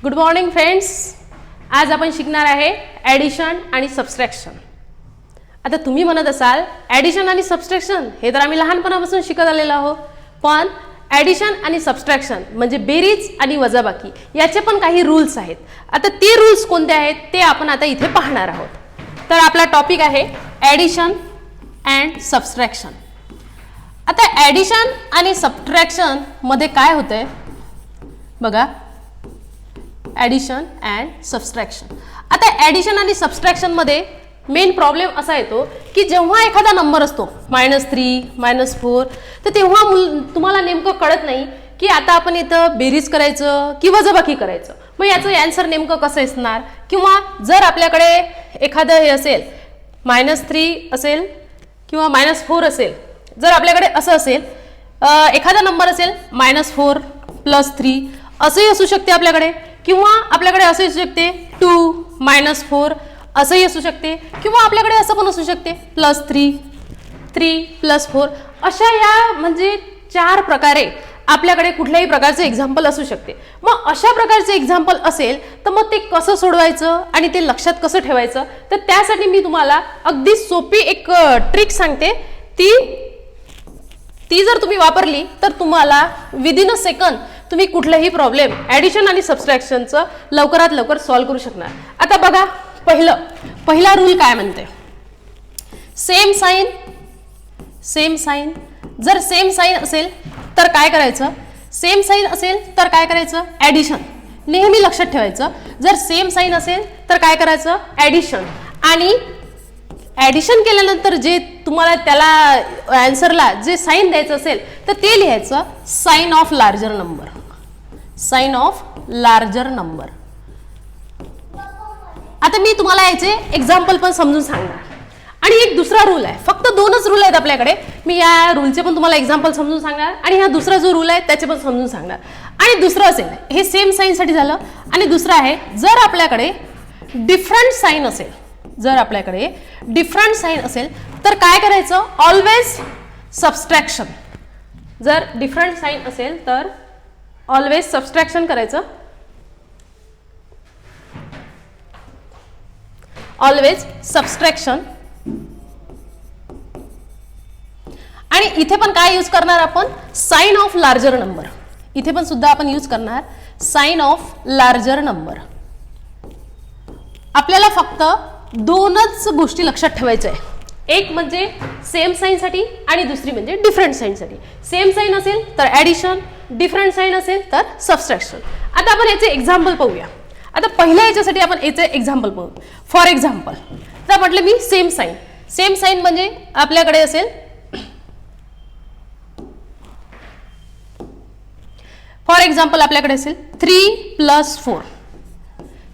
Good morning friends. आज आपण शिकणार आहे ॲडिशन आणि सबस्ट्रॅक्शन. आता तुम्ही म्हणत असाल ॲडिशन आणि सबस्ट्रॅक्शन हे तर आम्ही लहानपणापासून शिकत आलेलो आहोत, पण ॲडिशन आणि सबस्ट्रॅक्शन म्हणजे बेरीज आणि वजाबाकी याचे पण काही रूल्स आहेत. आता ते रूल्स कोणते आहेत ते आपण आता इथे पाहणार आहोत. तर आपला टॉपिक आहे ॲडिशन अँड सबस्ट्रॅक्शन. आता ॲडिशन आणि सबट्रॅक्शन मध्ये काय होतंय बघा, ॲडिशन अँड सबस्ट्रॅक्शन. आता ॲडिशन आणि सबस्ट्रॅक्शन मध्ये मेन प्रॉब्लेम असा येतो की जेव्हा एखादा नंबर असतो -3 -4 तर तेव्हा तुम्हाला नेमकं कळत नाही की आता आपण इथं बेरीज करायचं की वजाबाकी करायचं, मग याचं आन्सर नेमकं कसं असणार. किंवा जर आपल्याकडे एखादं हे असेल -3 असेल किंवा -4 असेल, जर आपल्याकडे असं असेल एखादा नंबर असेल -4 + 3 असंही असू शकते आपल्याकडे, किंवा आपल्याकडे असं असू शकते 2 -4 असंही असू शकते, किंवा आपल्याकडे असं पण असू शकते +3 3 + 4. अशा या म्हणजे 4 प्रकारे आपल्याकडे कुठल्याही प्रकारचे एक्झाम्पल असू शकते. मग अशा प्रकारचे एक्झाम्पल असेल तर मग ते कसं सोडवायचं आणि ते लक्षात कसं ठेवायचं, तर त्यासाठी मी तुम्हाला अगदी सोपी एक ट्रिक सांगते. ती जर तुम्ही वापरली तर तुम्हाला विदिन अ सेकंड तुम्ही कुठलाही प्रॉब्लेम ॲडिशन आणि सबस्ट्रॅक्शनचं लवकरात लवकर सॉल्व्ह करू शकणार. आता बघा, पहिला रूल काय म्हणते, सेम साइन. जर सेम साइन असेल तर काय करायचं, सेम साइन असेल तर काय करायचं, ॲडिशन. नेहमी लक्षात ठेवायचं, जर सेम साइन असेल तर काय करायचं, ॲडिशन. आणि ॲडिशन केल्यानंतर जे तुम्हाला त्याला आन्सरला जे साइन द्यायचं असेल तर ते लिहायचं sign of larger number. Sign of larger number. आता मी तुम्हाला याचे एक्झाम्पल पण समजून सांगणार. आणि एक दुसरा रूल आहे, फक्त 2च रूल आहेत आपल्याकडे. मी या रूलचे पण तुम्हाला एक्झाम्पल समजून सांगणार आणि हा दुसरा जो रूल आहे त्याचे पण समजून सांगणार. आणि दुसरं असेल, हे सेम साइनसाठी झालं. आणि दुसरं आहे, जर आपल्याकडे डिफरंट साइन असेल, जर आपल्याकडे डिफरंट साइन असेल तर काय करायचं, ऑलवेज सबस्ट्रॅक्शन. जर डिफरंट साइन असेल तर ऑलवेज सबस्ट्रॅक्शन करायचं. Always subtraction. आणि इथे पण काय यूज करणार आपण, साइन ऑफ लार्जर नंबर. इथे पण सुद्धा आपण यूज करणार साइन ऑफ लार्जर नंबर. आपल्याला फक्त 2च गोष्टी लक्षात ठेवायच्या आहे, एक म्हणजे सेम साइनसाठी आणि दुसरी म्हणजे डिफरंट साइनसाठी. सेम साइन असेल तर ॲडिशन, डिफरंट साइन असेल तर सबस्ट्रॅक्शन. आता आपण याचे एक्झाम्पल पाहूया. आता पहिल्या याच्यासाठी आपण याचे एक्झाम्पल पाहू. फॉर एक्झाम्पल, तर म्हटलं मी सेम साइन. सेम साइन म्हणजे आपल्याकडे असेल, फॉर एक्झाम्पल आपल्याकडे असेल 3 + 4.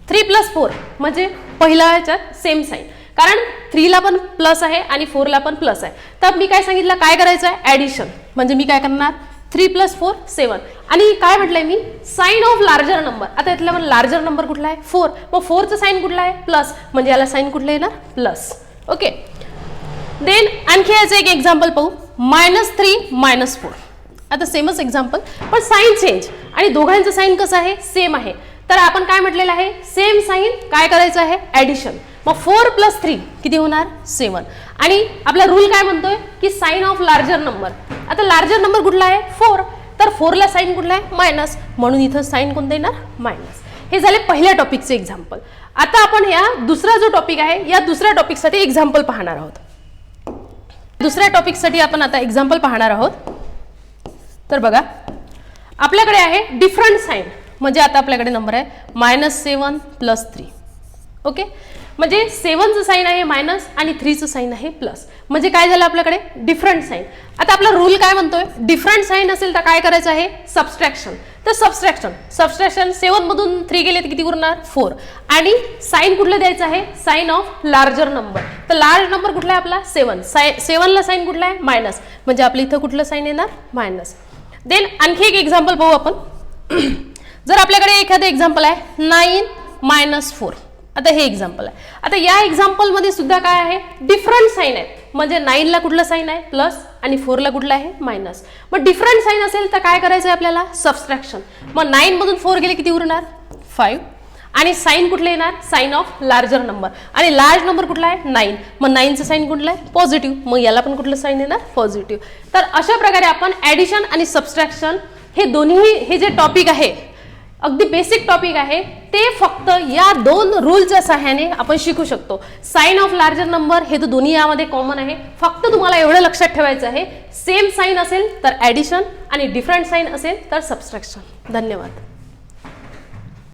3 + 4 म्हणजे पहिल्या ह्याच्यात सेम साइन, कारण 3 ला पण प्लस आहे आणि 4 ला पण प्लस आहे. तर मी काय सांगितलं, काय करायचं आहे, ॲडिशन. म्हणजे मी काय करणार, 3 + 4 7. आणि काय म्हटलंय मी, साइन ऑफ लार्जर नंबर. आता इथला पण लार्जर नंबर कुठला आहे, 4. मग 4चं साइन कुठला आहे, प्लस, म्हणजे याला साइन कुठलं येणार, प्लस. ओके. देन आणखी याचं एक एक्झाम्पल पाहू, -3 - 4. आता सेमच एक्झाम्पल पण साइन चेंज, आणि दोघांचं साइन कसं आहे, सेम आहे. तर आपण काय म्हटलेलं आहे, सेम साइन काय करायचं आहे, ॲडिशन. मग 4 + 3 किती होणार, 7. आणि आपला रूल काय म्हणतोय की साइन ऑफ लार्जर नंबर. आता लार्जर नंबर कुठला आहे, 4. तर 4 ला साइन कुठला आहे, मायनस, म्हणून इथं साइन कोणतं येणार, मायनस. हे झाले पहिल्या टॉपिकचे एक्झाम्पल. आता आपण या दुसरा जो टॉपिक आहे या दुसऱ्या टॉपिकसाठी एक्झाम्पल पाहणार आहोत. दुसऱ्या टॉपिकसाठी आपण आता एक्झाम्पल पाहणार आहोत. तर बघा, आपल्याकडे आहे डिफरंट साइन. म्हणजे आता आपल्याकडे नंबर आहे -7 + 3. ओके. म्हणजे 7चं साइन आहे मायनस आणि 3चं साइन आहे प्लस. म्हणजे काय झालं आपल्याकडे, डिफरंट साइन. आता आपला रूल काय म्हणतोय, डिफरंट साइन असेल तर काय करायचं आहे, सबस्ट्रॅक्शन. तर सबस्ट्रॅक्शन 7 मधून 3 गेले तर किती उरणार, 4. आणि साइन कुठलं द्यायचं आहे, साइन ऑफ लार्जर नंबर. तर लार्ज नंबर कुठला आहे आपला, 7. 7ला साइन कुठला आहे, मायनस, म्हणजे आपल्या इथं कुठलं साइन येणार, मायनस. देन आणखी एक एक्झाम्पल पाहू आपण. जर आपल्याकडे एखादं एक्झाम्पल आहे 9 - 4. आता हे एक्झाम्पल आहे. आता या एक्झाम्पल मध्ये सुद्धा काय आहे, डिफरंट साइन आहेत. म्हणजे 9 ला कुठलं साइन आहे, प्लस, आणि 4 ला कुठलं आहे, मायनस. मग डिफरंट साइन असेल तर काय करायचं आहे आपल्याला, सबस्ट्रॅक्शन. मग 9 मधून 4 गेले किती उरणार, 5 आणि साइन कुठलं येणार साइन ऑफ लार्जर नंबर आणि लार्ज नंबर कुठला आहे 9 मग 9चं साइन कुठलं आहे पॉझिटिव्ह मग याला पण कुठलं साइन येणार पॉझिटिव्ह. तर अशा प्रकारे आपण ॲडिशन आणि सबस्ट्रॅक्शन हे दोन्ही हे जे टॉपिक आहे अगदी बेसिक टॉपिक आहे ते फक्त या 2 रूलच्या सहाय्याने आपण शिकू शकतो. साइन ऑफ लार्जर नंबर हे तर दोन्ही यामध्ये कॉमन आहे. फक्त तुम्हाला एवढं लक्षात ठेवायचं आहे सेम साइन असेल तर ॲडिशन आणि डिफरंट साइन असेल तर सबस्ट्रॅक्शन. धन्यवाद.